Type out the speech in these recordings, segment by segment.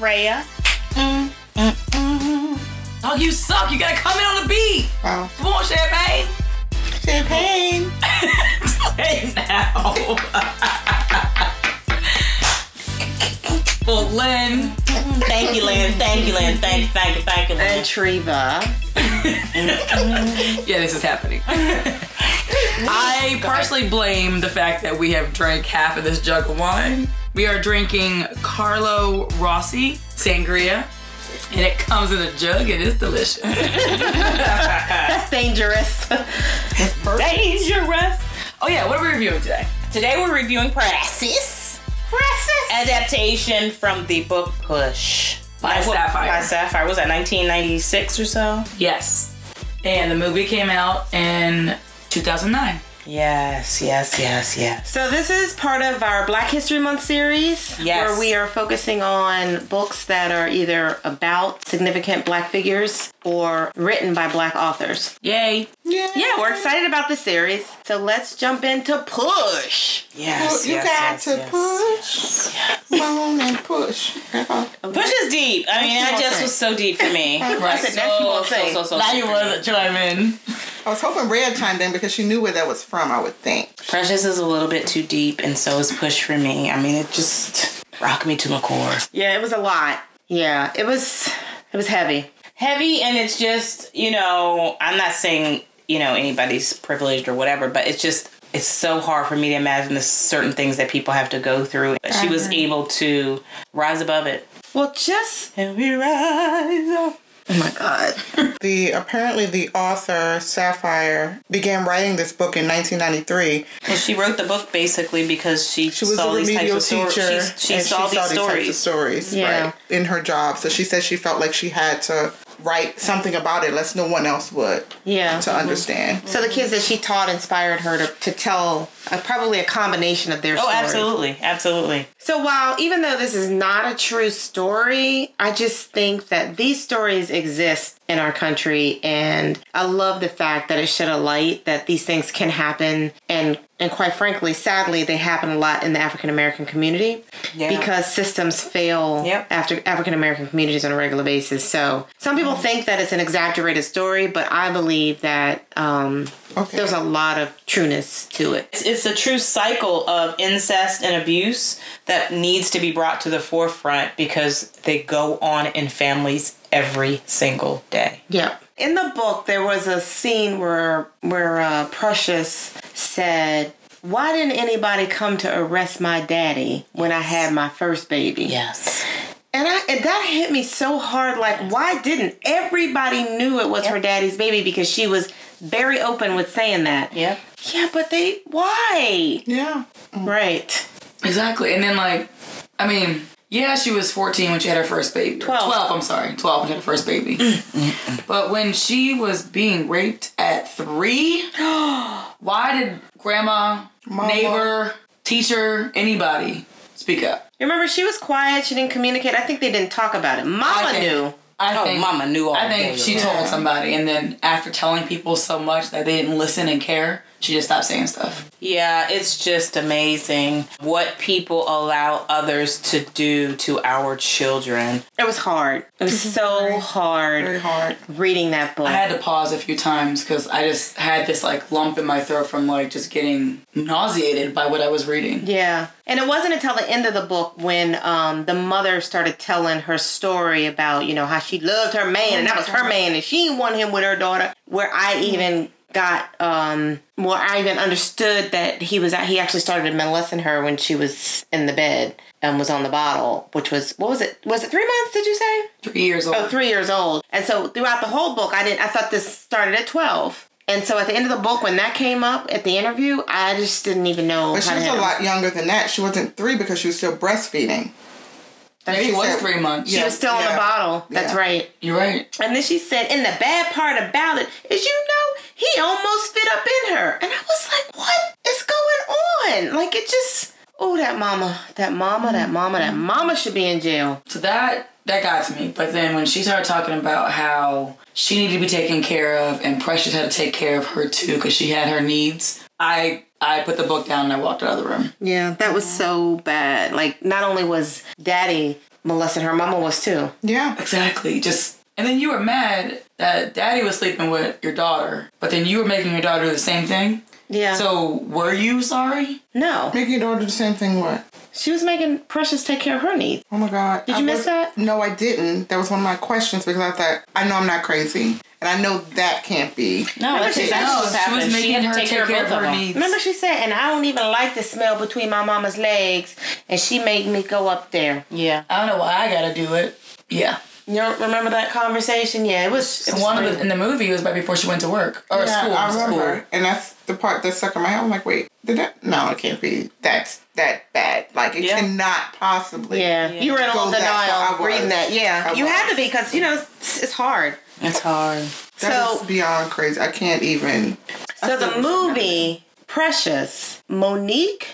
Freya. Oh, you suck. You gotta come in on the beat. Oh. Come on, Champagne. Champagne. Hey, now. Well, Lynn. Thank you, Lynn. Thank you, Lynn. Thank you, Lynn. And Treva. Yeah, this is happening. I personally blame the fact that we have drank half of this jug of wine. We are drinking Carlo Rossi Sangria, and it comes in a jug and it's delicious. That's dangerous. Dangerous. Oh yeah, what are we reviewing today? Today we're reviewing Precious. Adaptation from the book Push. By Shapphire. By Shapphire. Was that 1996 or so? Yes. And the movie came out in 2009. Yes. So this is part of our Black History Month series, where we are focusing on books that are either about significant Black figures or written by Black authors. Yay. Yeah, we're excited about this series. So let's jump into Push. Yes. You got to push. Come on and push. Push is deep. I mean, that just was so deep for me. Right. So Now you want to chime in. I was hoping Red chimed in because she knew where that was from, I would think. Precious is a little bit too deep, and so is Push for me. I mean, it just rocked me to my core. Yeah, it was a lot. Yeah, it was heavy. Heavy, and it's just, I'm not saying, anybody's privileged or whatever, but it's so hard for me to imagine the certain things that people have to go through. But she was able to rise above it. Well, and we rise up. Oh my God. Apparently the author, Shapphire, began writing this book in 1993. Well, she wrote the book basically because she was saw a these remedial types of teacher. stories. She saw these types of stories right, in her job. So she said she felt like she had to write something about it unless no one else would to understand. So the kids that she taught inspired her to tell probably a combination of their stories. Oh, absolutely. So even though this is not a true story, I just think that these stories exist in our country, and I love the fact that it shed a light that these things can happen, and quite frankly, sadly, they happen a lot in the African American community because systems fail after African American communities on a regular basis. So some people think that it's an exaggerated story, but I believe that there's a lot of trueness to it. It's a true cycle of incest and abuse that needs to be brought to the forefront because they go on in families every single day. Yeah. In the book, there was a scene where Precious said, "Why didn't anybody come to arrest my daddy when I had my first baby?" Yes. And that hit me so hard. Like, why didn't everybody knew it was her daddy's baby? Because she was very open with saying that. Yeah. Yeah, but why? Yeah. Right. Exactly. And then she was 14 when she had her first baby. 12, I'm sorry. 12 when she had her first baby. But when she was being raped at 3, why did grandma, neighbor, teacher, anybody speak up? Remember, she was quiet. She didn't communicate. I think they didn't talk about it. Mama knew. I think Mama knew all I think she told somebody, and then after telling people so much that they didn't listen and care, she just stopped saying stuff. Yeah, it's just amazing what people allow others to do to our children. It was hard. It was so hard. Very hard. Reading that book. I had to pause a few times because I just had this lump in my throat from just getting nauseated by what I was reading. Yeah. And it wasn't until the end of the book when the mother started telling her story about, how she loved her man and that was her man and she didn't want him with her daughter, where I even got, I even understood that he actually started molesting her when she was in the bed and was on the bottle, which was, what was it? Was it 3 months, did you say? 3 years old. Oh, 3 years old. And so throughout the whole book, I thought this started at 12. And so at the end of the book, when that came up at the interview, I just didn't even know. But she was a lot younger than that. She wasn't 3 because she was still breastfeeding. Maybe it was 3 months. She was still in the bottle. That's right. You're right. And then she said, and the bad part about it is, he almost fit up in her. And I was like, what is going on? Like, it just, that mama should be in jail. So that got to me. But then when she started talking about how she needed to be taken care of and Precious had to take care of her too because she had her needs, I put the book down and I walked out of the room. Yeah, that was so bad. Like, not only was Daddy molested. Her mama was too. Yeah. Exactly. And then you were mad that daddy was sleeping with your daughter, but then you were making your daughter do the same thing? Yeah. So, were you sorry? No. Making your daughter do the same thing, what? She was making Precious take care of her needs. Oh my God. Did you miss that? No, I didn't. That was one of my questions because I thought, I know I'm not crazy. And I know that can't be. No, that's exactly what happened. She was making her take care of her needs. Remember she said, and I don't even like the smell between my mama's legs, and she made me go up there. Yeah. I don't know why I gotta do it. Yeah. You don't remember that conversation? Yeah, it was in the movie, it was right before she went to work. Or school. I remember. And that's the part that stuck in my head. I'm like, wait, no, it can't be that bad. Like, it cannot possibly. Yeah. You were in all denial reading that. Yeah. You had to be because, it's hard. It's hard. That is beyond crazy. I can't even. So the movie, Precious, Monique...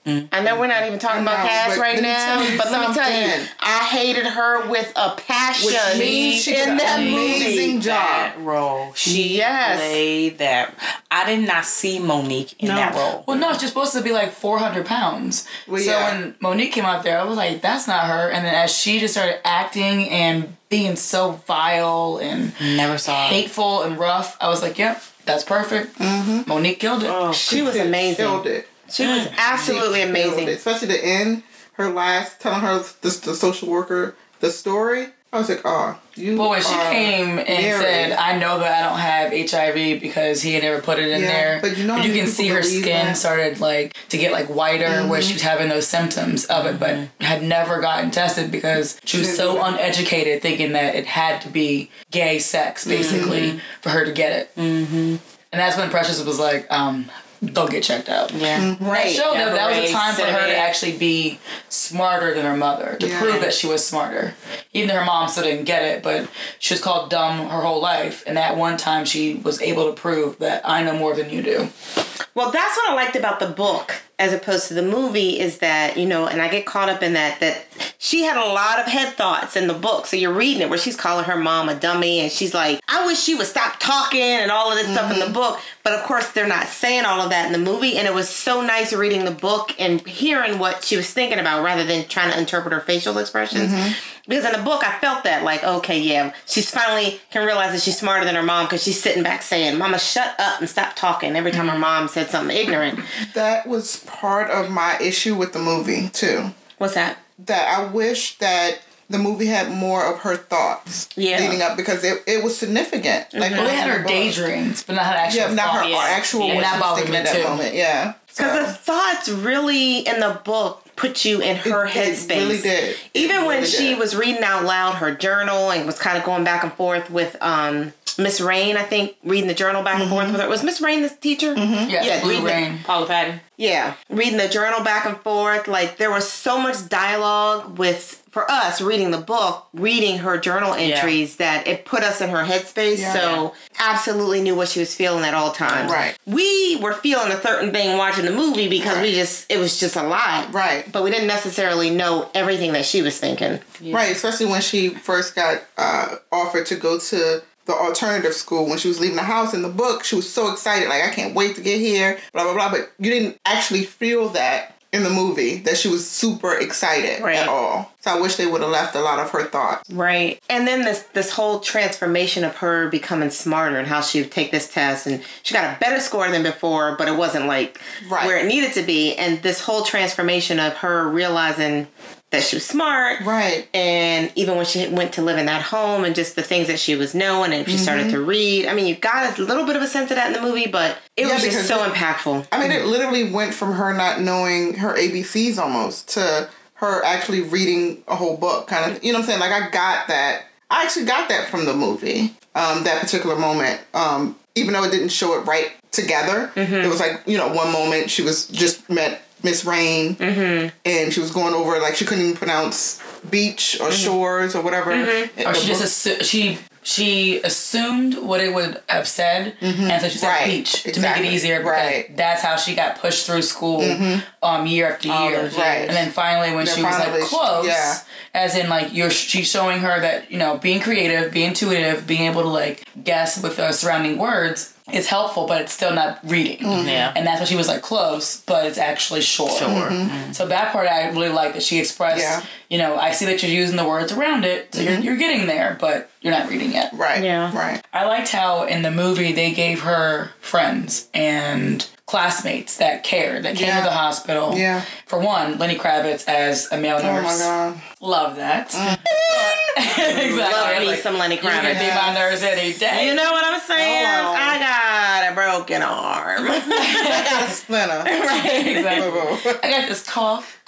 I know we're not even talking about Cass right now, but let me tell you, I hated her with a passion in that movie. Amazing job. That role. She played that. I did not see Monique in that role. Well, no, she's supposed to be like 400 pounds. Well, so when Monique came out there, I was like, that's not her. And then as she just started acting and being so vile and hateful and rough, I was like, yep, that's perfect. Mm-hmm. Monique killed it. Oh, she was amazing. Killed it. She was absolutely amazing. Especially the end, her last, telling her, the social worker, the story. I was like, oh, you Well, when she came and said, I know that I don't have HIV because he had never put it in there. But you can see her skin started to get whiter where she was having those symptoms of it, but had never gotten tested because she was so uneducated thinking that it had to be gay sex, basically, for her to get it. Mm-hmm. And that's when Precious was like, don't get checked out. Yeah. Right. That showed that was a time for her to actually be smarter than her mother, to prove that she was smarter. Even though her mom still didn't get it, but she was called dumb her whole life. And that one time she was able to prove that I know more than you do. Well, that's what I liked about the book as opposed to the movie is that, and I get caught up in that she had a lot of head thoughts in the book. So you're reading it where she's calling her mom a dummy and she's like, I wish she would stop talking and all of this stuff in the book. But of course, they're not saying all of that in the movie. And it was so nice reading the book and hearing what she was thinking about rather than trying to interpret her facial expressions. Because in the book, I felt that she's finally can realize that she's smarter than her mom because she's sitting back saying, Mama, shut up and stop talking every time her mom said something ignorant. That was part of my issue with the movie, too. What's that? That I wish that the movie had more of her thoughts leading up because it was significant. They had her daydreams, but not her actual thoughts. Not her actual what she was thinking at that moment. Yeah. Because the thoughts really in the book put you in her headspace. It really did. Even when she was reading out loud her journal and was kind of going back and forth with Miss Rain, I think, reading the journal back and forth with her. Was Miss Rain the teacher? Mm-hmm. Yeah, Blu Rain. Paula Patton. Yeah. Reading the journal back and forth. There was so much dialogue for us reading the book, reading her journal entries that it put us in her headspace. Yeah. So absolutely knew what she was feeling at all times. Right. We were feeling a certain thing watching the movie because it was just a lot. Right. But we didn't necessarily know everything that she was thinking. Yeah. Right. Especially when she first got offered to go to the alternative school. When she was leaving the house in the book, she was so excited. I can't wait to get here, blah, blah, blah. But you didn't actually feel that in the movie, that she was super excited at all. So I wish they would have left a lot of her thoughts. Right. And then this whole transformation of her becoming smarter and how she would take this test and she got a better score than before, but it wasn't where it needed to be. And this whole transformation of her realizing that she was smart. Right. And even when she went to live in that home and just the things that she was knowing and she started to read. I mean, you got a little bit of a sense of that in the movie, but it was just so impactful. I mean, it literally went from her not knowing her ABCs almost to her actually reading a whole book. Kind of, you know what I'm saying? I got that. I actually got that from the movie, that particular moment. Even though it didn't show it right together. It was one moment she was just met Miss Rain, and she was going over she couldn't even pronounce beach or shores or whatever. Or she assumed what it would have said, and so she said beach to make it easier because that's how she got pushed through school year after year. And then finally when she was close, as in she's showing her that being creative, being intuitive, being able to guess with surrounding words it's helpful, but it's still not reading. Yeah. And that's why she was like close, but it's actually short. So that part I really like that she expressed, you know, I see that you're using the words around it, so you're getting there, but you're not reading it. Right. Yeah. Right. I liked how in the movie they gave her friends and classmates that cared, that came to the hospital. Yeah. For one, Lenny Kravitz as a male nurse. Oh my God. Love that. Exactly. Love me Like, some Lenny you can Kravitz. be my nurse any day. You know what I'm saying? Hello. I got a broken arm. I got a splinter. Right, exactly. I got this cough.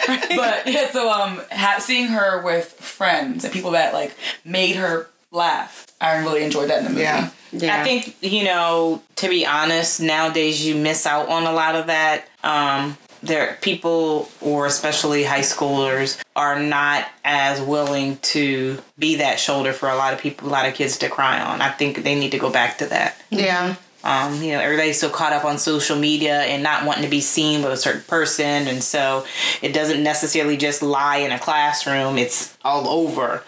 But yeah, so seeing her with friends and people that like made her laugh, I really enjoyed that in the movie. Yeah. I think, you know, to be honest, nowadays you miss out on a lot of that. There, people, or especially high schoolers, are not as willing to be that shoulder for a lot of people, a lot of kids to cry on. I think they need to go back to that. Yeah. You know, everybody's so caught up on social media and not wanting to be seen with a certain person. And so it doesn't necessarily just lie in a classroom. It's all over.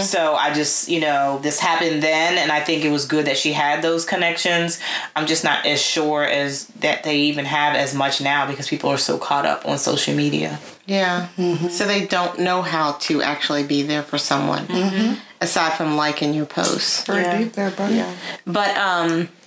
So I just, you know, this happened then. And I think it was good that she had those connections. I'm just not as sure as that they even have as much now because people are so caught up on social media. Yeah. So they don't know how to actually be there for someone aside from liking your posts. Very deep there, buddy.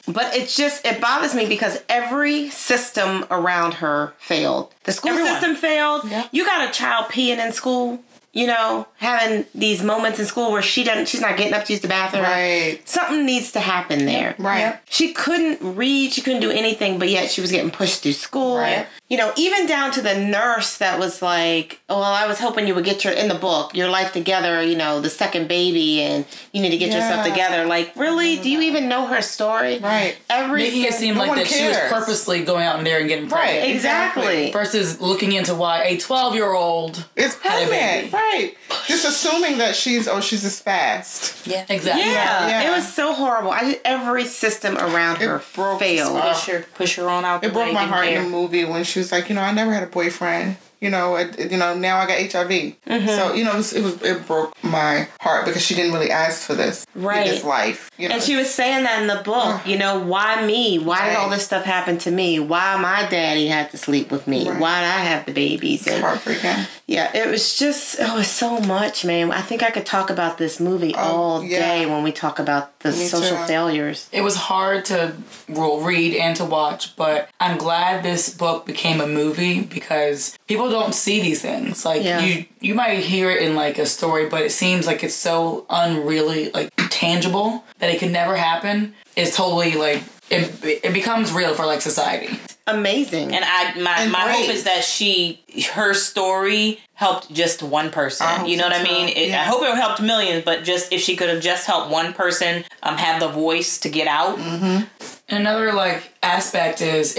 But it bothers me because every system around her failed. The school system failed. Yeah. You got a child peeing in school, you know, having these moments in school where she's not getting up to use the bathroom. Right. Something needs to happen there. Right. Yep. She couldn't read, she couldn't do anything, but yet she was getting pushed through school. Right. You know, even down to the nurse that was like, oh, well, I was hoping you would get in the book, your life together, you know, the second baby, and you need to get yourself together. Like, really? Do you even know her story? Right. Making it seem No like one that she was cares. purposely going out in there and getting pregnant. Right. Exactly. Versus looking into why a 12-year-old It's had a baby. pregnant. Right. Just assuming that she's a spast. Yeah, exactly. Yeah. It was so horrible. Every system around her broke failed. Push her on out. It broke my heart in the movie when she was like, you know, I never had a boyfriend. You know, now I got HIV. So, you know, it broke my heart because she didn't really ask for this. Right. This life. You know? And she was saying that in the book, you know, why me? Why did all this stuff happen to me? Why my daddy had to sleep with me? Right. Why did I have the babies? And Heartbreaking. yeah, it was just, it was so much, man. I think I could talk about this movie all day when we talk about the social failures. It was hard to read and to watch, but I'm glad this book became a movie because people don't see these things. Like you might hear it in like a story, but it seems like it's so unreally like tangible that it could never happen. It's totally like it becomes real for like society. Amazing. And my hope is that her story helped just one person. You know what I mean? I hope it helped millions, but just if she could have just helped one person have the voice to get out. Another like aspect is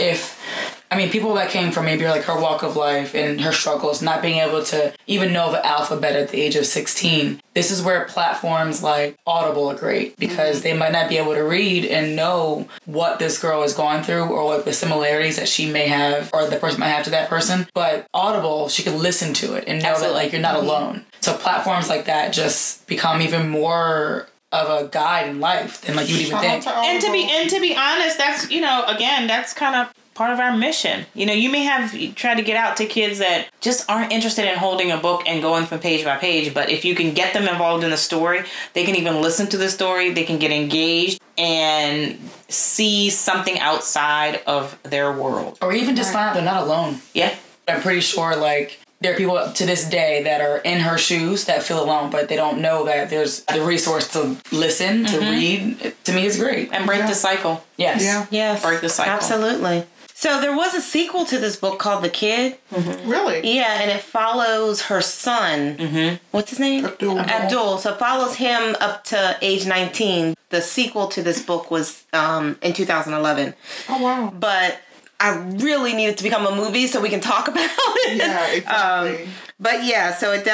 people that came from maybe like her walk of life and her struggles, not being able to even know the alphabet at the age of 16. This is where platforms like Audible are great because they might not be able to read and know what this girl is going through or like the similarities that she may have or the person might have to that person. But Audible, she can listen to it and know that like you're not alone. So platforms like that just become even more of a guide in life than like you would even think. And to be honest, that's, you know, again, that's kind of part of our mission. You know, you may have tried to get out to kids that just aren't interested in holding a book and going from page by page, but if you can get them involved in the story, they can even listen to the story, they can get engaged and see something outside of their world. Or even just find out they're not alone. Yeah. I'm pretty sure like there are people to this day that are in her shoes that feel alone, but they don't know that there's the resource to listen, to read. To me, it's great. And break the cycle. Yes. Yeah. Yes. Break the cycle. Absolutely. So there was a sequel to this book called The Kid. Really? Yeah, and it follows her son. What's his name? Abdul. So it follows him up to age 19. The sequel to this book was in 2011. Oh, wow. But I really need it to become a movie so we can talk about it. Yeah, exactly. But yeah, so it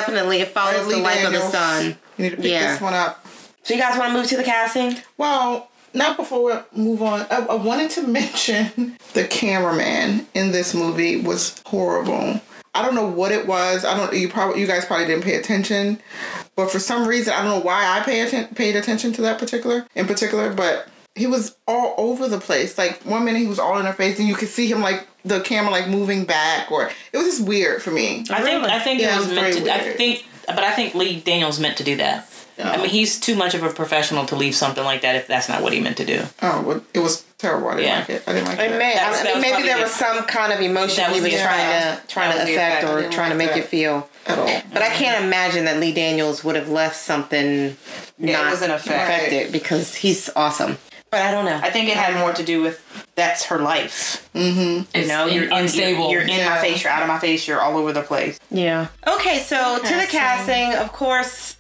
follows the life of the son. You need to pick this one up. So you guys want to move to the casting? Well, not before we move on. I wanted to mention the cameraman in this movie was horrible. I don't know what it was. You guys probably didn't pay attention, but for some reason I don't know why I paid attention to that in particular. But he was all over the place. Like, one minute he was all in her face, and you could see him, like, the camera, like, moving back, or it was just weird for me. I think it was meant to. Weird. I think Lee Daniels meant to do that. I mean, he's too much of a professional to leave something like that if that's not what he meant to do. Oh, well, it was terrible. I didn't like it. I didn't like it. Maybe there was some kind of emotion he was trying to affect or trying to make you feel. At all. But I can't imagine that Lee Daniels would have left something not affected because he's awesome. But I don't know. I think it had more to do with that's her life. Mm-hmm. You know, you're unstable. You're in my face. You're out of my face. You're all over the place. Yeah. Okay, so to the casting, of course,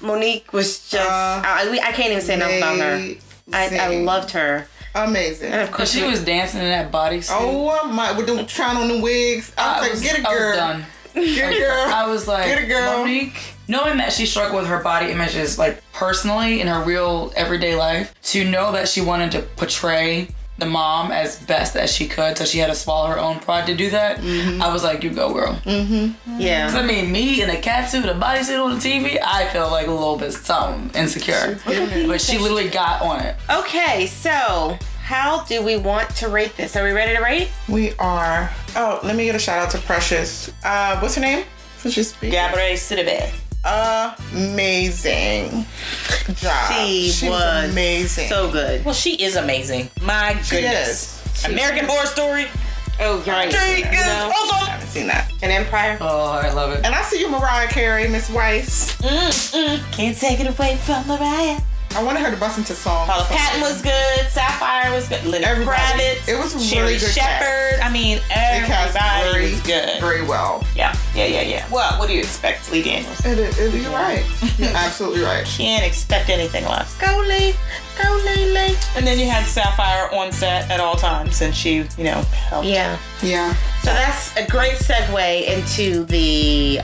Monique was just. I can't even say enough about her. I loved her. Amazing. And of course, she was dancing in that bodysuit. Oh my! With them trying on the wigs, I was like, "Get a girl." I was done. Get a girl. I was like, "Get a girl." Monique. Knowing that she struggled with her body images, like, personally in her real everyday life, to know that she wanted to portray the mom as best as she could, so she had to swallow her own pride to do that, I was like, you go, girl. Mm-hmm. Yeah. 'Cause, I mean, me in a catsuit, a bodysuit on the TV, I feel like a little bit something insecure. But she literally got on it. Okay, so how do we want to rate this? Are we ready to rate? We are. Oh, let me get a shout out to Precious. What's her name? Gabrielle Sidibe. Amazing job. She was amazing. So good. Well, she is amazing. My goodness. American Horror Story. Oh, right. She is awesome. I haven't seen that. An Empire. Oh, I love it. And I see you, Mariah Carey, Miss Weiss. Can't take it away from Mariah. I wanted her to bust into song. Paula Patton was good. Shapphire was good. Lenny Kravitz. It was a Sherry really good Shepherd. I mean, everybody was good. Very well. Yeah. Well, what do you expect, Lee Daniels? You're right. You're absolutely right. Can't expect anything less. Go, Lee. Go, Lee. And then you had Shapphire on set at all times since she, helped. Yeah. So that's a great segue into the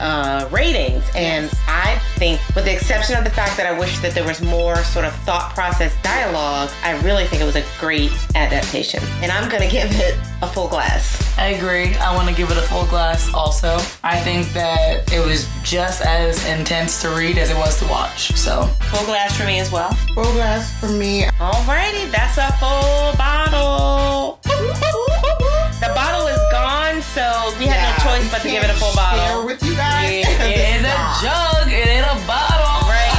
ratings. And I think, with the exception of the fact that I wish that there was more sort of thought process dialogue, I really think it was a great adaptation. And I'm going to give it a full glass. I agree. I want to give it a full glass also. I think that it was just as intense to read as it was to watch. So, full glass for me as well. Full glass for me. Alrighty, that's a full bottle. The bottle is gone, so we had no choice but to give it a full bottle. Share with you guys. It is a jug. It ain't a bottle. Right.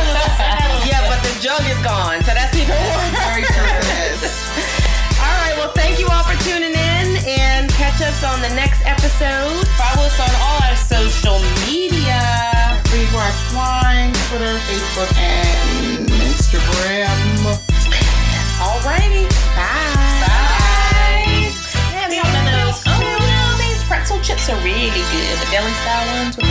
Yeah, but the jug is gone, so that's even worse. Very true. All right, well, thank you all for tuning in, and catch us on the next episode. Follow us on all our social media. Rewatch Wine, Twitter, Facebook, and Instagram. Alrighty. Bye. Yeah, these pretzel chips are really good. The deli style ones with